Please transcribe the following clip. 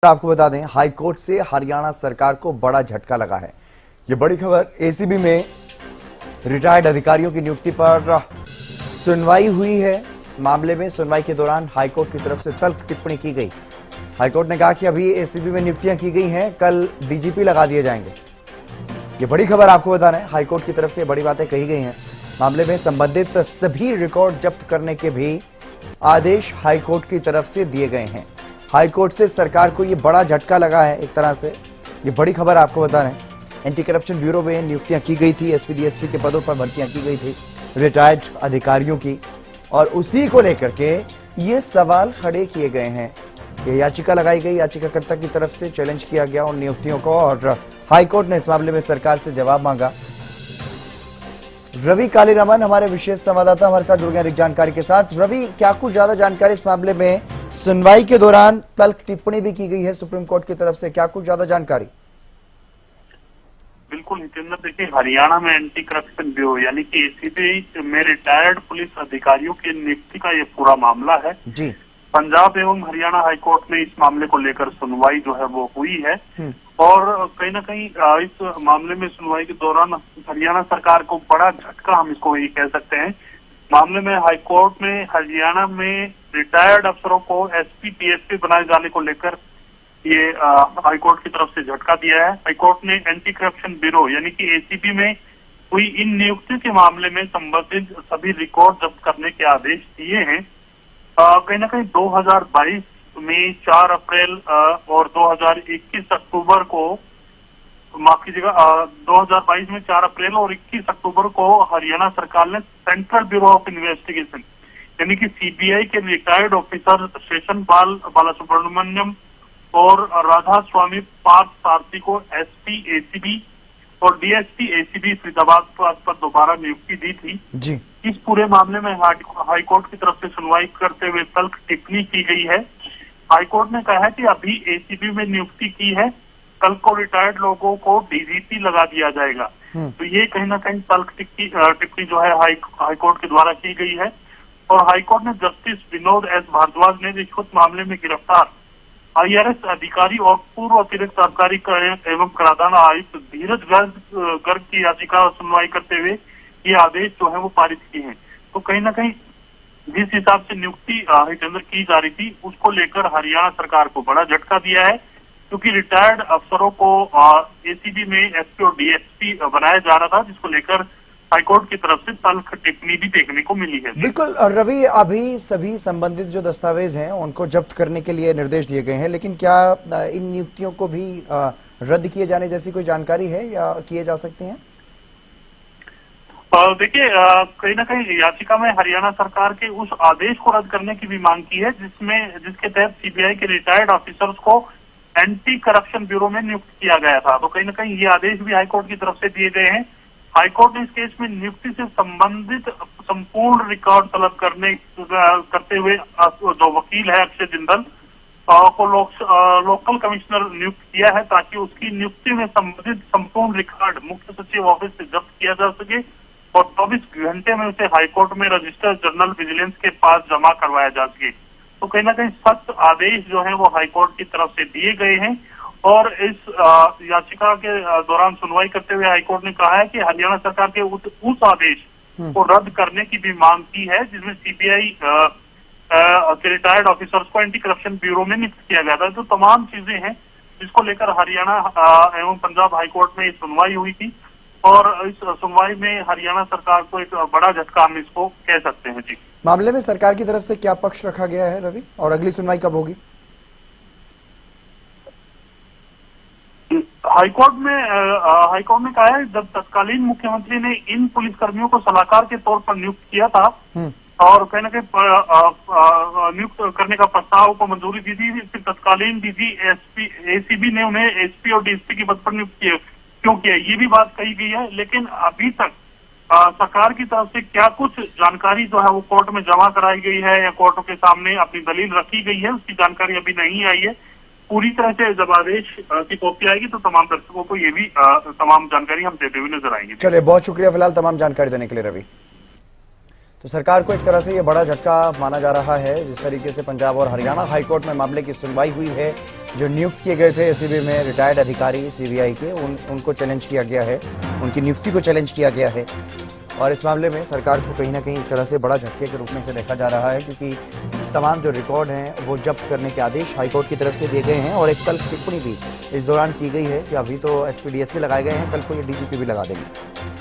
आपको बता दें, हाईकोर्ट से हरियाणा सरकार को बड़ा झटका लगा है। ये बड़ी खबर, एसीबी में रिटायर्ड अधिकारियों की नियुक्ति पर सुनवाई हुई है। मामले में सुनवाई के दौरान हाईकोर्ट की तरफ से तल्ख टिप्पणी की गई। हाईकोर्ट ने कहा कि अभी एसीबी में नियुक्तियां की गई हैं, कल डीजीपी लगा दिए जाएंगे। ये बड़ी खबर आपको बता रहे हैं, हाईकोर्ट की तरफ से बड़ी बातें कही गई हैं। मामले में संबंधित सभी रिकॉर्ड जब्त करने के भी आदेश हाईकोर्ट की तरफ से दिए गए हैं। हाईकोर्ट से सरकार को यह बड़ा झटका लगा है। एक तरह से ये बड़ी खबर आपको बता रहे हैं। एंटी करप्शन ब्यूरो में नियुक्तियां की गई थी, एसपी डीएसपी के पदों पर भर्तियां की गई थी रिटायर्ड अधिकारियों की, और उसी को लेकर के ये सवाल खड़े किए गए हैं। ये याचिका लगाई गई, याचिकाकर्ता की तरफ से चैलेंज किया गया उन नियुक्तियों को, और हाईकोर्ट ने इस मामले में सरकार से जवाब मांगा। रवि कालीरामन हमारे विशेष संवाददाता हमारे साथ जुड़ गए अधिक जानकारी के साथ। रवि, क्या कुछ ज्यादा जानकारी इस मामले में? सुनवाई के दौरान तल्ख टिप्पणी भी की गई है सुप्रीम कोर्ट की तरफ से, क्या कुछ ज्यादा जानकारी? बिल्कुल हितेंद्र, देखिए हरियाणा में एंटी करप्शन ब्यूरो यानी कि एसीबी में रिटायर्ड पुलिस अधिकारियों की नियुक्ति का ये पूरा मामला है जी। पंजाब एवं हरियाणा हाईकोर्ट में इस मामले को लेकर सुनवाई जो है वो हुई है, और कहीं ना कहीं इस मामले में सुनवाई के दौरान हरियाणा सरकार को बड़ा झटका, हम इसको ये कह सकते हैं। मामले में हाईकोर्ट में हरियाणा में रिटायर्ड अफसरों को एसपी टीएसपी बनाए जाने को लेकर ये हाईकोर्ट की तरफ से झटका दिया है। हाईकोर्ट ने एंटी करप्शन ब्यूरो यानी कि एसीबी में हुई इन नियुक्ति के मामले में संबंधित सभी रिकॉर्ड जब्त करने के आदेश दिए हैं। कहीं ना कहीं 2022 में 4 अप्रैल और 2021 अक्टूबर को, माफ कीजिएगा, 2022 में 4 अप्रैल और 21 अक्टूबर को हरियाणा सरकार ने सेंट्रल ब्यूरो ऑफ इन्वेस्टिगेशन यानी कि सीबीआई के रिटायर्ड ऑफिसर शेषन बालासुब्रमण्यम और राधा स्वामी पार्थ सारथी को एसपी एसीबी और डीएसपी एसीबी फरीदाबाद पर दोबारा नियुक्ति दी थी जी। इस पूरे मामले में हाईकोर्ट की तरफ से सुनवाई करते हुए तल्ख टिप्पणी की गई है। हाईकोर्ट ने कहा है कि अभी एसीबी में नियुक्ति की है, कल को रिटायर्ड लोगों को डीजीपी लगा दिया जाएगा। तो ये कहीं ना कहीं तल्ख टिप्पणी जो है हाईकोर्ट के द्वारा की गई है। और हाईकोर्ट ने जस्टिस विनोद एस भारद्वाज ने रिश्वत मामले में गिरफ्तार आईआरएस अधिकारी और पूर्व अतिरिक्त आबकारी एवं कराधान आयुक्त धीरज गर्ग की याचिका सुनवाई करते हुए ये आदेश जो है वो पारित किए हैं। तो कहीं ना कहीं जिस हिसाब से नियुक्ति हितेंद्र की जा रही थी, उसको लेकर हरियाणा सरकार को बड़ा झटका दिया है, क्योंकि रिटायर्ड अफसरों को एसीबी में एसपी और डीएसपी बनाया जा रहा था, जिसको लेकर हाईकोर्ट की तरफ से तल्ख टिप्पणी भी देखने को मिली है। बिल्कुल रवि, अभी सभी संबंधित जो दस्तावेज हैं उनको जब्त करने के लिए निर्देश दिए गए हैं, लेकिन क्या इन नियुक्तियों को भी रद्द किए जाने जैसी कोई जानकारी है या किए जा सकते हैं? देखिए, कहीं ना कहीं याचिका में हरियाणा सरकार के उस आदेश को रद्द करने की भी मांग की है, जिसके तहत सीबीआई के रिटायर्ड ऑफिसर्स को एंटी करप्शन ब्यूरो में नियुक्त किया गया था। तो कहीं ना कहीं ये आदेश भी हाईकोर्ट की तरफ से दिए गए हैं। हाईकोर्ट ने इस केस में नियुक्ति से संबंधित संपूर्ण रिकॉर्ड तलब करते हुए जो वकील है अक्षय जिंदल को लोकल कमिश्नर नियुक्त किया है, ताकि उसकी नियुक्ति में संबंधित संपूर्ण रिकॉर्ड मुख्य सचिव ऑफिस से जब्त किया जा सके और 24 घंटे में उसे हाईकोर्ट में रजिस्टर जनरल विजिलेंस के पास जमा करवाया जा सके। तो कहीं ना कहीं सख्त आदेश जो है वो हाईकोर्ट की तरफ से दिए गए हैं। और इस याचिका के दौरान सुनवाई करते हुए हाईकोर्ट ने कहा है कि हरियाणा सरकार के उस आदेश को रद्द करने की भी मांग की है, जिसमें सीबीआई के रिटायर्ड ऑफिसर्स को एंटी करप्शन ब्यूरो में नियुक्त किया गया था। तो तमाम चीजें हैं जिसको लेकर हरियाणा एवं पंजाब हाईकोर्ट में सुनवाई हुई थी, और इस सुनवाई में हरियाणा सरकार को एक बड़ा झटका हम इसको कह सकते हैं जी। मामले में सरकार की तरफ से क्या पक्ष रखा गया है रवि, और अगली सुनवाई कब होगी? हाईकोर्ट ने कहा है, जब तत्कालीन मुख्यमंत्री ने इन पुलिसकर्मियों को सलाहकार के तौर पर नियुक्त किया था और कहीं ना कहीं नियुक्त करने का प्रस्ताव को मंजूरी दी थी, फिर तत्कालीन डीजी एसीबी ने उन्हें एसपी और डीएसपी के पद पर नियुक्त क्यों किया, ये भी बात कही गई है। लेकिन अभी तक सरकार की तरफ से क्या कुछ जानकारी जो है वो कोर्ट में जमा कराई गई है या कोर्ट के सामने अपनी दलील रखी गई है, उसकी जानकारी अभी नहीं आई है। पूरी तरह से जब आदेश की कॉपी आएगी तो तमाम दर्शकों को ये भी तमाम जानकारी हम देते हुए नजर आएंगे। चलिए, बहुत शुक्रिया फिलहाल तमाम जानकारी देने के लिए रवि। तो सरकार को एक तरह से ये बड़ा झटका माना जा रहा है। जिस तरीके से पंजाब और हरियाणा हाईकोर्ट में मामले की सुनवाई हुई है, जो नियुक्त किए गए थे एसीबी में रिटायर्ड अधिकारी सीबीआई के, उनको चैलेंज किया गया है, उनकी नियुक्ति को चैलेंज किया गया है। और इस मामले में सरकार को कहीं ना कहीं एक तरह से बड़ा झटके के रूप में से देखा जा रहा है, क्योंकि तमाम जो रिकॉर्ड हैं वो जब्त करने के आदेश हाईकोर्ट की तरफ से दिए गए हैं। और एक कल टिप्पणी भी इस दौरान की गई है कि अभी तो एसपी डीएसपी लगाए गए हैं, कल को ये डीजीपी भी लगा देंगे।